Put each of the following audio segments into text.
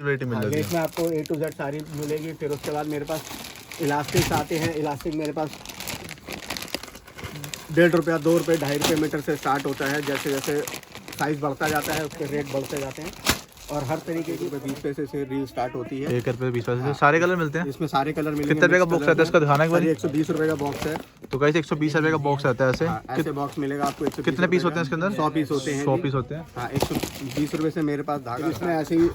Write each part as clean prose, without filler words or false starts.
Variety मिल जाती है। Less में आपको A to Z सारी मिलेगी। फिर उसके बाद मेरे पास इलास्टिक आते हैं। इलास्टिक मेरे पास 1.5 रुपया, 2 रुपये, 2.5 रुपये मीटर से स्टार्ट होता है। जैसे जैसे साइज़ बढ़ता जाता है उसके रेट बढ़ते जाते हैं। और हर तरीके की 20 पैसे से रील स्टार्ट होती है। 1 रुपये 20 पैसे से सारे कलर मिलते हैं। इसमें सारे कलर मिलेंगे। कितने रुपये का बॉक्स आता है इसका दिखाना एक बार? 120 रुपये का बॉक्स है। तो गाइस 120 रुपये का बॉक्स आता है ऐसे। ऐसे बॉक्स मिलेगा आपको। कितने पीस होते हैं इसके अंदर? 100 पीस होते हैं। 100 पीस होते हैं। हाँ, 120 रुपये से मेरे पास धागा। इसमें ऐसे ही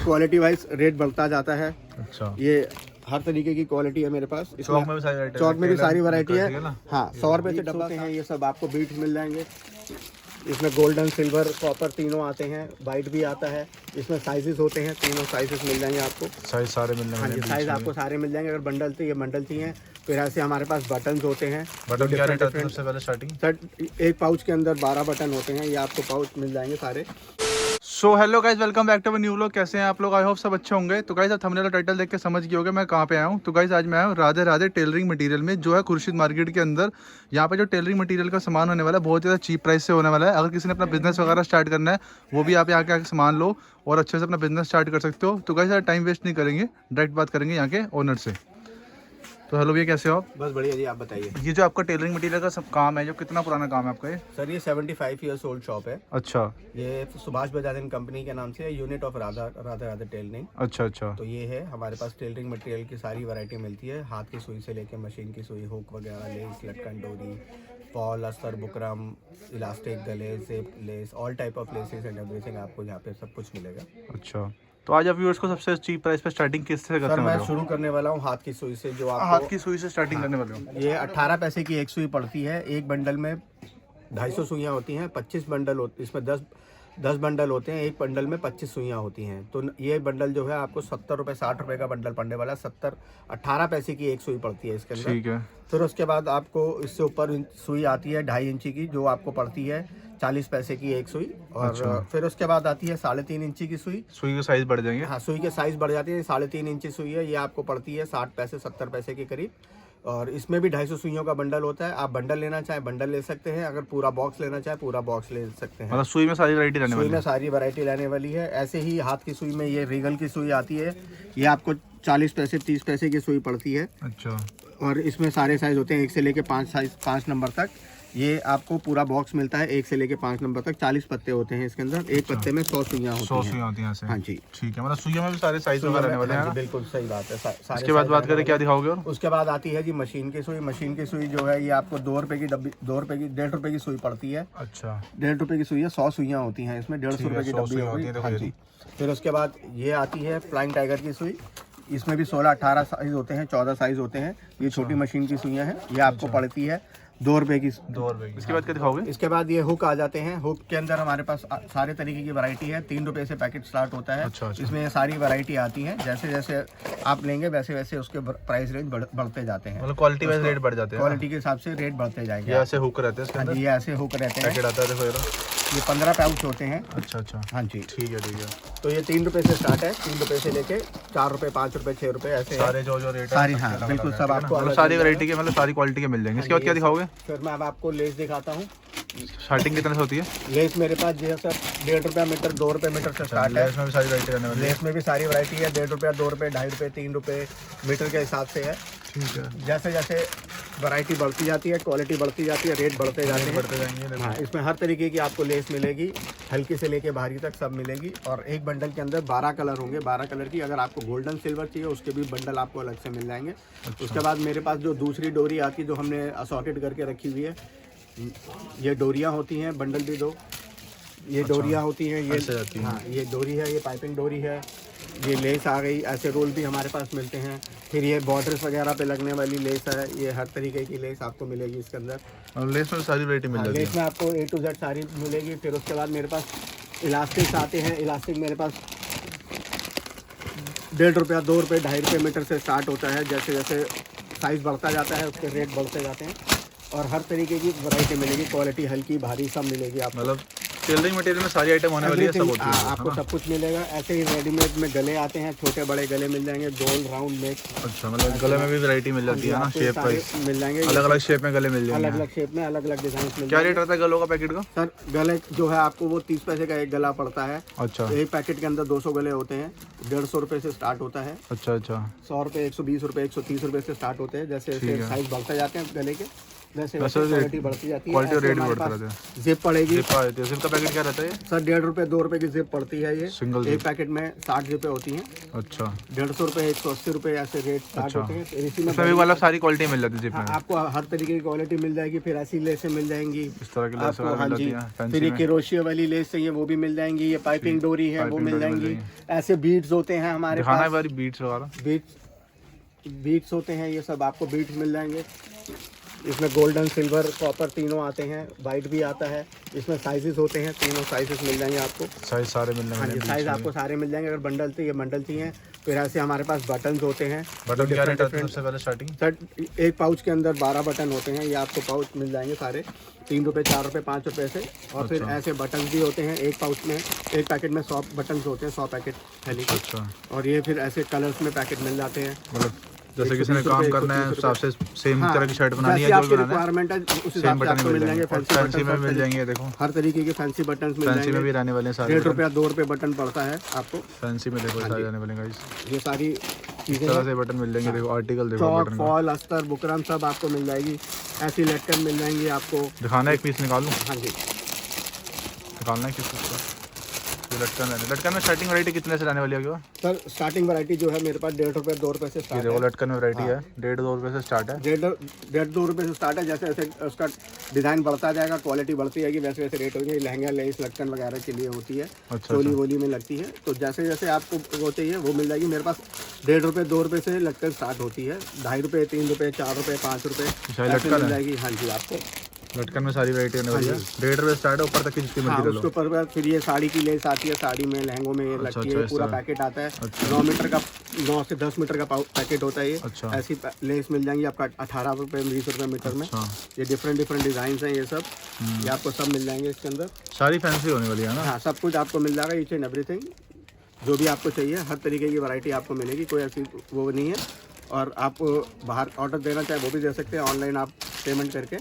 क्वालिटी वाइज रेट बढ़ता जाता है। अच्छा, ये हर तरीके की क्वालिटी है मेरे पास। चौक में भी सारी वैरायटी, चौक में भी सारी वैरायटी है। ना? हाँ, 100 रुपये से डब्बा हैं। ये सब आपको बीट्स मिल जाएंगे। इसमें गोल्डन, सिल्वर, कॉपर तीनों आते हैं। वाइट भी आता है। इसमें साइजेस होते हैं, तीनों साइजेस मिल जाएंगे आपको। साइज सारे मिल हाँ जी, जाएंगे। साइज आपको सारे मिल जाएंगे। अगर बंडल चाहिए बंडल चाहिए। फिर ऐसे हमारे पास बटन्स होते हैं। बटन क्या रेट आता है सबसे पहले स्टार्टिंग? सर, एक पाउच के अंदर 12 बटन होते हैं। ये आपको पाउच मिल जाएंगे सारे। So hello guys, welcome back to our new vlog. कैसे हैं आप लोग? आई होप सब अच्छे होंगे। तो गाइज आप थंबनेल और टाइटल देख के समझ गए होंगे मैं कहाँ पे आया हूँ। तो गाइज आज मैं आया हूँ राधे राधे टेलरिंग मटेरियल में, जो है खुर्शीद मार्केट के अंदर। यहाँ पे जो टेलरिंग मटेरियल का सामान होने वाला है बहुत ज़्यादा चीप प्राइस से होने वाला है। अगर किसी ने अपना बिजनेस वगैरह स्टार्ट करना है वो भी आप यहाँ के आके सामान लो और अच्छे से अपना बिजनेस स्टार्ट कर सकते हो। तो गाइज टाइम वेस्ट नहीं करेंगे, डायरेक्ट बात करेंगे यहाँ के ओनर से। तो हेलो भैया, कैसे हो आप? बस बढ़िया जी, आप बताइए। ये जो आपका टेलरिंग मटेरियल का सब काम है, जो कितना पुराना काम है आपका ये? सर, ये 75 ईयर्स ओल्ड शॉप है। अच्छा ये सुभाष बजाज एंड कंपनी के नाम से unit of Radha Radhe tailoring. अच्छा अच्छा। तो ये है हमारे पास टेलरिंग मटेरियल की सारी वैरायटी मिलती है। हाथ की सुई से लेके मशीन की सुई, हुक वगैरह, लेस, लटकन, डोरी, पॉल, अस्तर, बुकरम, इलास्टिक, गले, zip, less, all type of laces and everything आपको यहाँ पे सब कुछ मिलेगा। अच्छा, तो आज आप व्यूअर्स को सबसे चीप प्राइस पे स्टार्टिंग किससे करते हैं? सर, मैं शुरू करने वाला हूँ हाथ की सुई से। जो आपको हाथ की सुई से स्टार्टिंग करने वाले हो? ये 18 पैसे की एक सुई पड़ती है। एक बंडल में 250 सुइयाँ होती हैं। 25 बंडल होते, इसमें 10 बंडल होते हैं। एक बंडल में 25 सुइयाँ होती हैं। तो ये बंडल जो है आपको 70 रुपये 60 रुपये का बंडल पड़ने वाला है। 18 पैसे की एक सुई पड़ती है इसके अंदर। ठीक है। फिर उसके बाद आपको इससे ऊपर सुई आती है 2.5 इंची की, जो आपको पड़ती है 40 पैसे की एक सुई। और अच्छा। फिर उसके बाद आती है 3.5 इंची की सुई। सुई के साइज बढ़ जाएंगे? हाँ, सुई के साइज बढ़ जाती है। 3.5 इंची सुई है, ये आपको पड़ती है 60 पैसे 70 पैसे के करीब। और इसमें भी 250 सुइयों का बंडल होता है। आप बंडल लेना चाहे बंडल ले सकते हैं। अगर पूरा बॉक्स लेना चाहे पूरा बॉक्स ले सकते हैं। मतलब सुई में सारी वैरायटी रहने वाली सुई में सारी वैरायटी रहने वाली है। ऐसे ही हाथ की सुई में ये रीगल की सुई आती है। ये आपको 40 पैसे 30 पैसे की सुई पड़ती है। अच्छा। और इसमें सारे साइज होते हैं 1 से लेके 5 साइज, 5 नंबर तक। ये आपको पूरा बॉक्स मिलता है 1 से लेके 5 नंबर तक। 40 पत्ते होते हैं इसके अंदर। एक पत्ते में 100 सुइयाँ होती हैं। 100 सुइयाँ होती हैं ऐसे? हाँ जी। ठीक है, मतलब सुइयों में भी सारे साइज वगैरह रहने वाले हैं ना? बिल्कुल सही बात है। इसके बाद बात करें क्या दिखाओगे? और उसके बाद आती है जी मशीन की सुई। मशीन की सुई जो है ये आपको 2 रुपए की डब्बी, 2 रुपए की, 1.5 रुपए की सुई पड़ती है। अच्छा, 1.5 रुपए की सुई है। 100 सुइयाँ होती हैं इसमें। 150 रुपए की डब्बी होती है। हाँ जी। फिर उसके बाद ये आती है फ्लाइंग टाइगर की सुई। इसमें भी 16-18 साइज होते हैं, 14 साइज होते हैं। ये छोटी मशीन की सुइयाँ हैं। ये आपको पड़ती है 2 रुपए की। 2 रुपए की। इसके बाद क्या दिखाओगे? इसके बाद ये हुक आ जाते हैं। हुक के अंदर हमारे पास सारे तरीके की वैरायटी है। 3 रुपए से पैकेट स्टार्ट होता है। अच्छा, अच्छा। इसमें ये सारी वैरायटी आती है। जैसे जैसे आप लेंगे वैसे वैसे उसके प्राइस रेंज बढ़ते जाते हैं। मतलब क्वालिटी वाइज रेट बढ़ जाते हैं? क्वालिटी के हिसाब से रेट बढ़ते जाएंगे। ये ऐसे हुक रहते हैं इसके हाँ अंदर? जी, ये ऐसे हुक रहते हैं। पैकेट आता है देखो ये। ये 15 पाउच होते हैं। अच्छा अच्छा। हाँ जी। ठीक है ठीक है। तो ये 3 रुपए से स्टार्ट है। 3 रुपए से लेके 4 रुपए, 5 रुपए, 6 रुपए ऐसे सारे जो जो रेट सारी। हाँ बिल्कुल, सब आपको मतलब सारी वैरायटी के, मतलब सारी क्वालिटी के मिल जाएंगे। इसके बाद क्या दिखाओगे? फिर मैं अब आपको लेस दिखाता हूँ। स्टार्टिंग कितने से होती है? लेस मेरे पास जो है सर 1.5 रुपया मीटर, 2 रुपए मीटर से स्टार्ट है। लेस में भी सारी वैरायटी रहने वाली है? लेस में भी सारी वैरायटी है। 1.5 रुपया, 2 रुपये, 2.5 रुपये, 3 रुपये मीटर के हिसाब से है। ठीक है। जैसे जैसे वैरायटी बढ़ती जाती है, क्वालिटी बढ़ती जाती है, रेट बढ़ते जाते हैं। बढ़ते जाएंगे। हाँ, इसमें हर तरीके की आपको लेस मिलेगी, हल्की से लेके भारी तक सब मिलेगी। और एक बंडल के अंदर 12 कलर होंगे, 12 कलर की। अगर आपको गोल्डन सिल्वर चाहिए उसके भी बंडल आपको अलग से मिल जाएंगे। उसके बाद मेरे पास जो दूसरी डोरी आती है, जो हमने असॉर्टेड करके रखी हुई है, ये डोरियाँ होती हैं। बंडल भी 2 ये डोरियाँ होती हैं। ये हाँ, ये डोरी है, ये पाइपिंग डोरी है। ये लेस आ गई। ऐसे रोल भी हमारे पास मिलते हैं। फिर ये बॉर्डर्स वगैरह पे लगने वाली लेस है। ये हर तरीके की लेस आपको मिलेगी इसके अंदर। और लेस में सारी वैरायटी मिल जाती है? लेस में आपको A to Z सारी मिलेगी। फिर उसके बाद मेरे पास इलास्टिक आते हैं। इलास्टिक मेरे पास 1.5 रुपया, 2 रुपये, 2.5 रुपये मीटर से स्टार्ट होता है। जैसे जैसे साइज़ बढ़ता जाता है उसके रेट बढ़ते जाते हैं। और हर तरीके की वैरायटी मिलेगी। क्वालिटी हल्की भारी सब मिलेगी आपको। मतलब टेलरिंग मटेरियल में सारी आइटम होने वाली है, सब होती है, आपको सब कुछ मिलेगा। ऐसे ही रेडीमेड में गले आते हैं, छोटे बड़े गले मिल जाएंगे, गोल राउंड नेक। अच्छा, मतलब गले में भी वैरायटी मिल जाती है ना, शेप वाइज मिल जाएंगे, अलग अलग शेप में गले मिल जाएंगे। अलग अलग शेप में अलग अलग डिजाइन मिल क्या रेट रहता है गलों का पैकेट का? सर गले जो है आपको वो 30 पैसे का एक गला पड़ता है। अच्छा, एक पैकेट के अंदर 200 गले होते हैं, 150 रुपए से स्टार्ट होता है। अच्छा अच्छा, 100 रुपए, 120 रुपए, 130 रुपए से स्टार्ट होते हैं। जैसे जैसे साइज बढ़ते जाते हैं गले के, वैसे वैसे क्वालिटी बढ़ती जाती है। क्वालिटी और ऐसे रेट भी हमारे बढ़ता पास रहता है। जिप पड़ेगी। जिप आती है, जिप का पैकेट क्या रहता है? सर 1.5 रुपए 2 रुपए की जिप पड़ती है ये। सिंगल एक पैकेट में 60 जिपें होती हैं। अच्छा, 150 रुपए, 180 रुपए ऐसे रेट स्टार्ट होते हैं। तो इसी में इसमें भी मतलब सारी क्वालिटी मिल जाती है जिप में, आपको हर तरीके की क्वालिटी मिल जाएगी। फिर ऐसी लेसें मिल जाएंगी इस तरह की लेस आपको। वगैरह हाँ मिल जी, जाती है। फिर ये क्रोशिया वाली लेस चाहिए वो भी मिल जाएंगी। ये पाइपिंग डोरी है वो मिल जाएंगी। ऐसे बीड्स होते हैं हमारे दिखाना है पास, बारी बीट्स वगैरह। बीट्स होते हैं, ये सब आपको बीट्स मिल जाएंगे। इसमें गोल्डन, सिल्वर, कॉपर तीनों आते हैं, वाइट भी आता है। इसमें साइजेस होते हैं, तीनों साइजेस मिल जाएंगे आपको। साइज सारे मिल हाँ जी, जाएंगे। साइज आपको सारे मिल जाएंगे। अगर बंडल चाहिए बंडल चाहिए। फिर ऐसे हमारे पास बटन्स होते हैं। बटन क्या रेट आता है सबसे पहले स्टार्टिंग? सर एक पाउच के अंदर 12 बटन होते हैं। ये आपको पाउच मिल जाएंगे सारे 3 रुपए, 4 रुपए, 5 रुपए से। और फिर ऐसे बटन भी होते हैं। एक पाउच में, एक पैकेट में 100 बटन होते हैं, 100 पैकेट थैली के। अच्छा, और ये फिर ऐसे कलर्स में पैकेट मिल जाते हैं। मतलब जैसे किसी ने 120 काम रुपए, करना है 130 हिसाब से सेम हाँ, तरह की शर्ट बनानी है, जैसे जो भी आपकी बनाना है रिक्वायरमेंट है उस सेम हिसाब से बटन आपको मिल जाएंगे। फैंसी में बटन मिल जाएंगे, देखो हर तरीके के फैंसी बटन मिल फैंसी में जाएंगे। भी रहने वाले हैं सारे 1.5 रुपया 2 रुपए बटन पड़ता है आपको। फैंसी में, देखो सारे रहने वाले हैं गाइस। ये सारी इस चीजें तरह से बटन मिल जाएंगे, देखो आर्टिकल देखो चौक, बटन का। फॉल, अस्तर, बुकरम सब आपको मिल जाएगी। ऐसी लटकन मिल जाएंगी आपको। दिखाना है, एक पीस निकाल लूँ? हाँ जी, निकालना है किस पीस का? ये लटकन है, लटकन में स्टार्टिंग वैरायटी कितने से रहने वाली है क्या? सर स्टार्टिंग वैरायटी जो है मेरे पास 1.5 रुपये 2 रुपए से ये स्टार्ट देखो है। लटकन में वैरायटी है, 1.5-2 रुपए से स्टार्ट है। 1.5-2 रुपए से स्टार्ट है। जैसे जैसे उसका डिज़ाइन बढ़ता जाएगा, क्वालिटी बढ़ती जाएगी, वैसे वैसे रेट होंगे। लहंगा, लेस, लटकन वगैरह के लिए होती है, अच्छा, चोली वोली में लगती है। तो जैसे जैसे आपको वो चाहिए वो मिल जाएगी। मेरे पास 1.5 रुपये 2 रुपए से लटकन स्टार्ट होती है। 2.5 रुपये, 3 रुपये, 4 रुपये, 5 रुपये शायद ऐसे लटकन मिल है। जाएगी। हाँ जी, आपको लटकन में सारी वैरायटी होने वाली है। 1.5 रुपए स्टार्ट है, ऊपर तक की जितनी हाँ, मर्जी ले उसके लो। ऊपर फिर ये साड़ी की लेस आती है। साड़ी में, लहंगों में ये लगती है। इस पूरा तरह। पैकेट आता है। अच्छा। 9 मीटर का, 9 से 10 मीटर का पैकेट होता है ये। अच्छा। ऐसी लेस मिल जाएंगी आपका 18 रुपये, 20 रुपये मीटर में। अच्छा, ये डिफरेंट डिफरेंट डिज़ाइन हैं, ये सब ये आपको सब मिल जाएंगे इसके अंदर। सारी फैंसी होने वाली है ना? हाँ, सब कुछ आपको मिल जाएगा, ईच एंड एवरीथिंग जो भी आपको चाहिए। हर तरीके की वैरायटी आपको मिलेगी, कोई ऐसी वो नहीं है। और आप बाहर ऑर्डर देना चाहे वो भी दे सकते हैं, ऑनलाइन आप पेमेंट करके।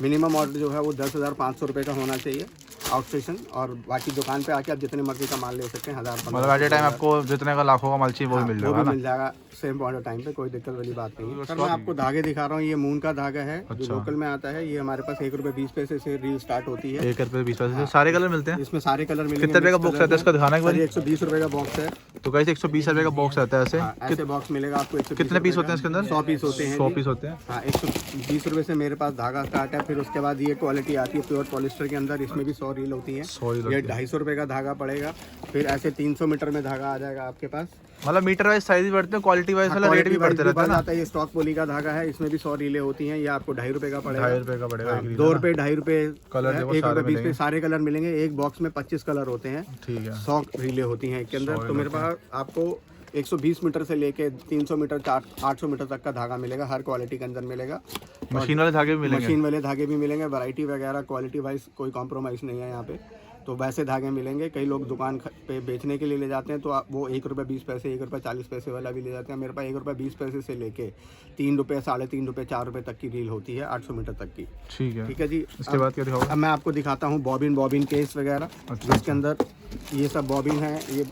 मिनिमम ऑर्डर जो है वो 10,500 रुपये का होना चाहिए आउट स्टेशन। और बाकी दुकान पे आके आप जितने मर्जी का माल ले सकते हैं। 1000, मतलब एट ए टाइम आपको जितने का लाखों का माल चाहिए वो भी मिल वो जाएगा भी ना? मिल जाएगा सेम पॉइंट ऑफ टाइम पे, कोई दिक्कत वाली बात नहीं है। सर मैं आपको धागे दिखा रहा हूँ। ये मून का धागा है जो लोकल में आता है। ये हमारे पास 1 रुपये 20 पैसे से रील स्टार्ट होती है। 1 रुपये 20 पैसे से सारे कलर मिलते हैं? इसमें सारे कलर मिलेंगे। कितने रुपए का बॉक्स आता है इसका? दिखाना एक बार। 120 रुपये का बॉक्स है। तो गाइस 120 रुपए का बॉक्स आता है ऐसे। ऐसे बॉक्स मिलेगा आपको। 120 कितने पीस होते हैं इसके अंदर? 100 पीस होते हैं। 100 पीस होते हैं। हाँ, 120 रुपये से मेरे पास धागा स्टार्ट है। फिर उसके बाद ये क्वालिटी आती है प्योर पॉलिस्टर के अंदर। इसमें भी 100 रील होती है। 100 ये 250 रुपये का धागा पड़ेगा। फिर ऐसे 300 मीटर में धागा आ जाएगा आपके पास। मतलब मीटर वाइज साइज भी बढ़ते हैं, क्वालिटी वाइज वाला रेट भी बढ़ते रहता है ना? ये स्टॉक पोली का धागा है। इसमें भी 100 रीलें होती हैं। ये आपको 2.5 रुपये का पड़ेगा। 2.5 रुपए का पड़ेगा। 2 रुपये, 2.5 रुपये, कलर देखो 1 सारे रुपये 20 मिलेंगे। पे सारे कलर मिलेंगे। एक बॉक्स में 25 कलर होते हैं। ठीक है। 100 रीलें होती हैं इसके अंदर। तो मेरे पास आपको 120 मीटर से लेके 300 मीटर, 800 मीटर तक का धागा मिलेगा। हर क्वालिटी के अंदर मिलेगा। मशीन वाले धागे भी मिलेंगे? मशीन वाले धागे भी मिलेंगे। वैरायटी वगैरह क्वालिटी वाइज कोई कॉम्प्रोमाइज़ नहीं है यहाँ पे। तो वैसे धागे मिलेंगे। कई लोग दुकान पे बेचने के लिए ले जाते हैं तो वो 1 रुपये 20 पैसे, 1 रुपये 40 पैसे वाला भी ले जाते हैं। मेरे पास 1 रुपये 20 पैसे से लेके 3 रुपये, 3.5 रुपये, 4 रुपये तक की रील होती है 800 मीटर तक की। ठीक है। ठीक है जी। इसके बाद क्या दिखाओगे? अब मैं आपको दिखाता हूँ बॉबिन केस वगैरह। अच्छा। जिसके अंदर ये सब बॉबिन है। ये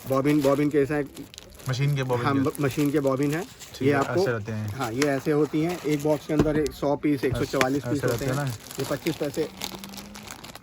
बॉबिन केस है। मशीन के बॉबिन? हाँ, मशीन के बॉबिन है। ये आपको ऐसे रहते हैं? हाँ, ये ऐसे होती हैं। एक बॉक्स के अंदर 100 पीस, 144 पीस होते हैं। ये 25 पैसे,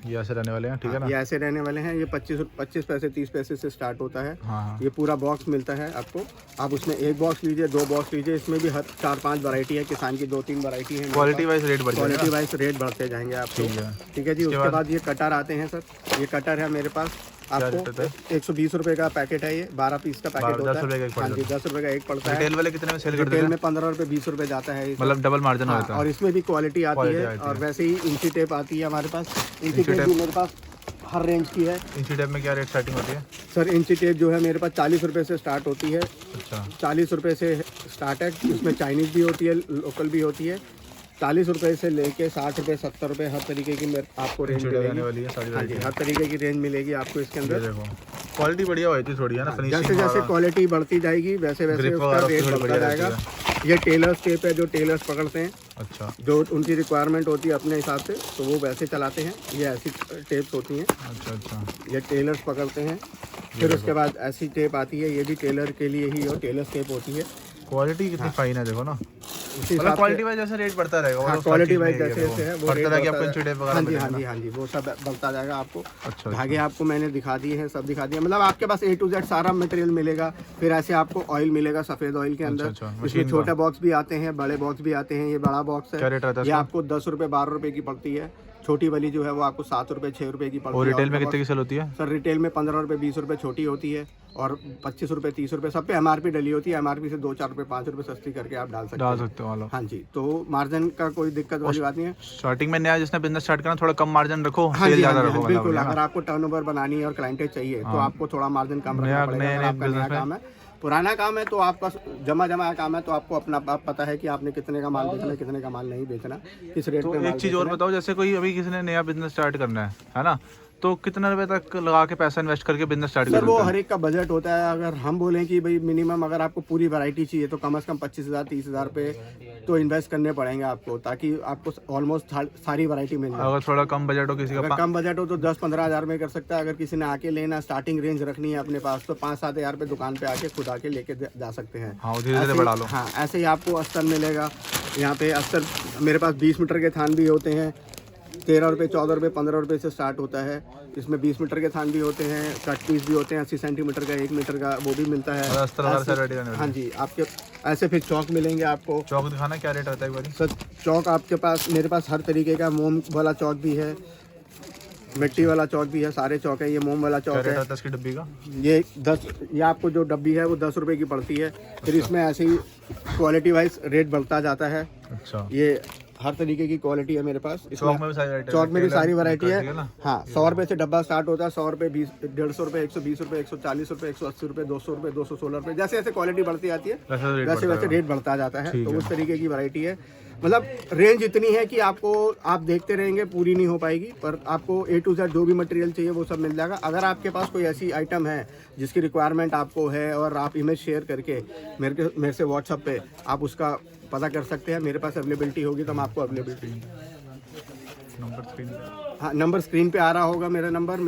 ये ऐसे रहने वाले हैं, ठीक है ना? ये ऐसे रहने वाले हैं। ये 25 पैसे, 30 पैसे से स्टार्ट होता है। हाँ। ये पूरा बॉक्स मिलता है आपको। आप उसमें एक बॉक्स लीजिए, 2 बॉक्स लीजिए। इसमें भी हर 4-5 वैरायटी है। किसान की 2-3 वैरायटी है। क्वालिटी वाइज रेट बढ़ जाएगा? क्वालिटी वाइज रेट बढ़ते जाएंगे आपको। ठीक है। ठीक है जी। उसके बाद ये कटर आते हैं सर। ये कटर है मेरे पास। आपको 120 रुपये का पैकेट है। ये 12 पीस का पैकेट होता है। 10 रुपए का एक हाँ जी, 10 रुपये का एक पड़ता है। रिटेल वाले कितने में सेल करते रिटेल हैं? में 15 रुपये, 20 रुपये जाता है। मतलब डबल मार्जिन होता है। और इसमें भी क्वालिटी आती क्वालिटी है। आती और है। वैसे ही इंची टेप आती है हमारे पास। इंची टेप भी मेरे पास हर रेंज की है। इंची टेप में क्या रेट स्टार्टिंग होती है? सर इंची टेप जो है मेरे पास 40 रुपये से स्टार्ट होती है। अच्छा। 40 रुपये से स्टार्ट है। इसमें चाइनीज़ भी होती है, लोकल भी होती है। 40 रुपए से लेके 60 रुपए 70 रुपए हर तरीके की आपको रेंज मिलेगी। वाली है सारी हाँ जी, हर तरीके की रेंज मिलेगी आपको इसके अंदर। देखो क्वालिटी बढ़िया होती है थोड़ी है ना, फिनिशिंग जैसे जैसे क्वालिटी बढ़ती जाएगी वैसे वैसे उसका रेट बढ़ता जाएगा। ये टेलर्स टेप है जो टेलर्स पकड़ते हैं, अच्छा जो उनकी रिक्वायरमेंट होती है अपने हिसाब से, तो वो वैसे चलाते हैं। ये ऐसी टेप्स होती हैं, अच्छा अच्छा, ये टेलर्स पकड़ते हैं। फिर उसके बाद ऐसी टेप आती है, ये भी टेलर के लिए ही और टेलर्स टेप होती है। क्वालिटी कितनी फाइन है देखो ना, उसी मतलब क्वालिटी वाइज जैसे रेट बढ़ता रहेगा। हाँ, क्वालिटी वाइज जैसे जैसे है वो बढ़ता रेट रहेगा, बढ़ता आपको इंची टेप है। वगैरह हाँ जी मिलेगा हाँ ना? जी हाँ जी, वो सब बढ़ता जाएगा आपको। अच्छा धागे आपको मैंने दिखा दिए हैं, सब दिखा दिए, मतलब आपके पास A to Z सारा मटेरियल मिलेगा। फिर ऐसे आपको ऑयल मिलेगा सफेद ऑयल के अंदर। अच्छा, इसमें मशीन छोटे बॉक्स भी आते हैं, बड़े बॉक्स भी आते हैं। ये बड़ा बॉक्स क्या है, रेट रहता है ये इसका? आपको 10 रुपये 12 रुपये की पड़ती है। छोटी वाली जो है वो आपको 7 रुपये 6 रुपये की पड़ती है। और रिटेल में कितने की सेल होती है? सर रिटेल में 15 रुपये 20 रुपये छोटी होती है और 25 रुपये 30 रुपये सब पे MRP डली होती है। MRP से 2-4 रुपये 5 रुपये सस्ती करके आप डाल सकते हैं। हो। हाँ जी, तो मार्जिन का कोई दिक्कत वाली बात नहीं है। स्टार्टिंग में नया जिसने बिजनेस स्टार्ट करना थोड़ा कम मार्जिन रखो, हाँ सेल जी, ज्यादा हाँ जी, रखो, हाँ, बिल्कुल। मतलब अगर आपको टर्नओवर बनानी है और क्लाइंटेज चाहिए तो आपको थोड़ा मार्जिन कम रखना पड़ेगा। नए अगर आपका नया काम है, पुराना काम है तो आपका जमा काम है तो आपको अपना आप पता है कि आपने कितने का माल बेचना है, कितने का माल नहीं बेचना, किस रेट तो पे माल एक चीज और बताओ, जैसे कोई अभी किसी ने नया बिजनेस स्टार्ट करना है ना, तो कितना रुपए तक लगा के पैसा इन्वेस्ट करके बिजनेस स्टार्ट सर कर वो सकते हैं? हर एक का बजट होता है। अगर हम बोलें कि भाई मिनिमम अगर आपको पूरी वैरायटी चाहिए तो कम से कम 25,000 30,000 रुपये तो इन्वेस्ट करने पड़ेंगे आपको, ताकि आपको ऑलमोस्ट सारी वैरायटी मिल जाए। अगर थोड़ा कम बजट हो किसी का, अगर कम बजट हो तो 10-15 हज़ार में कर सकता है। अगर किसी ने आके लेना, स्टार्टिंग रेंज रखनी है अपने पास, तो 5-7 हज़ार रुपये दुकान पे आके खुद आके लेके जा सकते हैं। हाँ धीरे धीरे बढ़ा लो। हाँ, ऐसे ही आपको अस्तर मिलेगा। यहाँ पे अस्तर मेरे पास 20 मीटर के थान भी होते हैं, 13 रुपये 14 रुपये 15 रुपये से स्टार्ट होता है। इसमें 20 मीटर के थान भी होते हैं, कट पीस भी होते हैं, 80 सेंटीमीटर का 1 मीटर का वो भी मिलता है। अस्तर वगैरह से ready रहने वाली। हाँ जी, आपके ऐसे फिर चौक मिलेंगे आपको। चौक दिखाना क्या रेट रहता है एक बारी? सर चौक आपके पास, मेरे पास हर तरीके का मोम वाला चौक भी है, मिट्टी वाला चौक भी है, सारे चौक है। ये मोम वाला क्या चौक रेट है, रहता है इसकी डब्बी का? ये 10, ये आपको जो डब्बी है वो 10 रुपए की पड़ती है। फिर इसमें ऐसे ही क्वालिटी वाइज रेट बढ़ता जाता है। अच्छा, ये हर तरीके की क्वालिटी है मेरे पास। चौक में भी सारी वैरायटी, चौक में भी सारी वैरायटी है। ना? हाँ, 100 रुपए से डब्बा स्टार्ट होता है। 100 रुपए 20 150 रुपए 120 रुपए 140 रुपए 180 रुपए 200 रुपए 216 रुपए, जैसे जैसे क्वालिटी बढ़ती जाती है वैसे वैसे रेट बढ़ता जाता है। तो उस तरीके की वैरायटी है। मतलब रेंज इतनी है कि आपको, आप देखते रहेंगे पूरी नहीं हो पाएगी, पर आपको A to Z जो भी मटेरियल चाहिए वो सब मिल जाएगा। अगर आपके पास कोई ऐसी आइटम है जिसकी रिक्वायरमेंट आपको है और आप इमेज शेयर करके मेरे से व्हाट्सएप पे आप उसका पता कर सकते हैं। मेरे पास अवेलेबिलिटी होगी तो हम आपको अवेलेबिलिटी, नंबर स्क्रीन पे। हाँ नंबर स्क्रीन पे आ रहा होगा। मेरा नंबर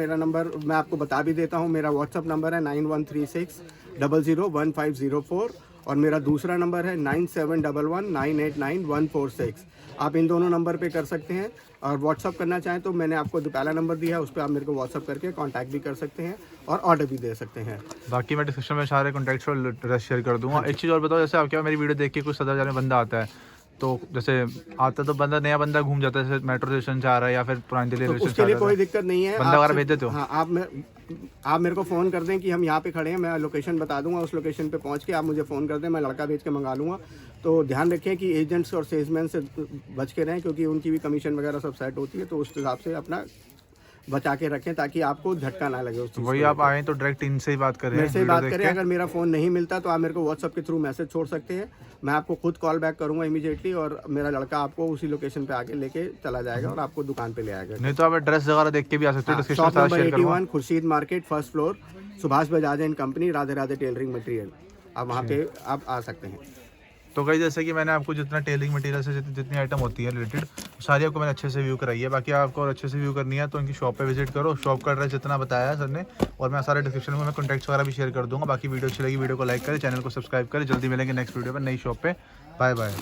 मैं आपको बता भी देता हूँ। मेरा व्हाट्सअप नंबर है 9136 001504 और मेरा दूसरा नंबर है 9711989146। आप इन दोनों नंबर पे कर सकते हैं। और व्हाट्सअप करना चाहें तो मैंने आपको जो पहला नंबर दिया है उस पर आप मेरे को व्हाट्सअप करके कांटेक्ट भी कर सकते हैं और ऑर्डर भी दे सकते हैं। बाकी मैं डिस्क्रिप्शन में सारे कॉन्टैक्ट्स और एड्रेस शेयर कर दूंगा। एक चीज़ और बताओ, जैसे आपके मेरी वीडियो देख के कुछ 7,000 में बंदा आता है, तो जैसे आता तो बंदा, नया बंदा घूम जाता है, जैसे मेट्रो स्टेशन से आ रहा है या फिर पुरानी दिल्ली तो स्टेशन उसके लिए कोई दिक्कत नहीं है। बंदा वगैरह भेज देते हो? हाँ, आप मेरे को फ़ोन कर दें कि हम यहाँ पे खड़े हैं, मैं लोकेशन बता दूंगा। उस लोकेशन पे पहुँच के आप मुझे फ़ोन कर दें, मैं लड़का भेज के मंगा लूँगा। तो ध्यान रखें कि एजेंट्स और सेल्समैन से बच के रहें, क्योंकि उनकी भी कमीशन वगैरह सब सेट होती है। तो उस हिसाब से अपना बचा के रखें ताकि आपको झटका ना लगे उस चीज़। वही आप आए तो डायरेक्ट इनसे ही बात करें, मेरे से ही बात करें। अगर मेरा फ़ोन नहीं मिलता तो आप मेरे को व्हाट्सअप के थ्रू मैसेज छोड़ सकते हैं, मैं आपको खुद कॉल बैक करूंगा इमीडिएटली और मेरा लड़का आपको उसी लोकेशन पे आके लेके चला जाएगा और आपको दुकान पे ले आएगा। नहीं तो आप एड्रेस वगैरह देख के भी आ सकते हो। डिस्क्रिप्शन में शॉप सारा नंबर शेयर करूंगा। 81 Khurshid market, first floor, Subhash Bajaj and company, Radhe Radhe tailoring material. आप वहाँ पे आप आ सकते हैं। तो कई जैसे कि मैंने आपको जितना टेलरिंग मटेरियल से जितनी आइटम होती है रिलेटेड, सारी आपको मैंने अच्छे से व्यू कराई है। बाकी आपको और अच्छे से व्यू करनी है तो इनकी शॉप पे विजिट करो। शॉप का एड्रेस जितना बताया है सर ने, और मैं सारे डिस्क्रिप्शन में मैं कॉन्टैक्ट्स वगैरह भी शेयर कर दूंगा। बाकी वीडियो अच्छी लगी वीडियो को लाइक करें, चैनल को सब्सक्राइब करें। जल्दी मिलेंगे नेक्स्ट वीडियो पर नई शॉप पे। Bye bye.